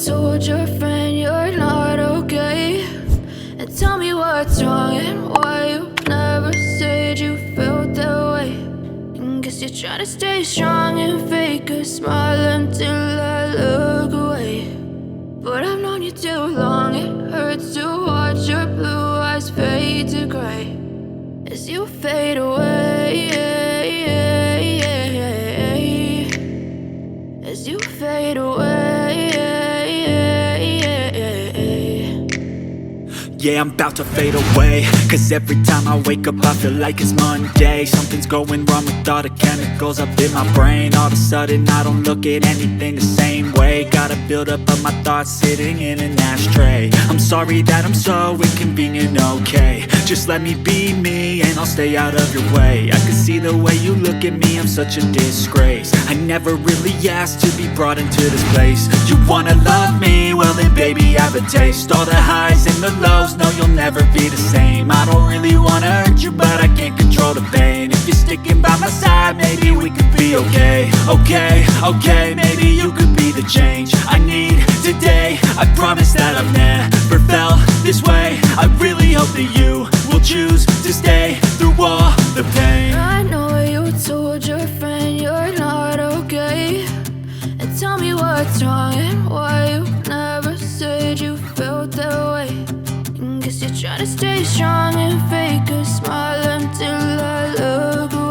told your friend you're not okay, and tell me what's wrong and why you never said you felt that way. And guess you're trying to stay strong and fake a smile until I look away. But I've known you too long, it hurts to watch your blue eyes fade to gray as you fade away, as you fade away. Yeah, I'm about to fade away, cause every time I wake up I feel like it's Monday. Something's going wrong with all the chemicals up in my brain. All of a sudden I don't look at anything the same way. Gotta build up of my thoughts sitting in an ashtray. I'm sorry that I'm so inconvenient, okay. Just let me be me and I'll stay out of your way. I can see the way you look at me, I'm such a disgrace. I never really asked to be brought into this place. You wanna love me? Well then baby I have a taste. All the highs and the lows, no you'll never be the same. I don't really wanna hurt you but I can't control the pain. If you're sticking by my side maybe we could be okay. Okay, maybe you could be the change I need today. I promise that I've never felt this way. I really hope that you will choose to stay through all the pain. I know you told your friend you're not okay, and tell me what's wrong and why you never said you felt that way. And guess you're trying to stay strong and fake a smile until I look away.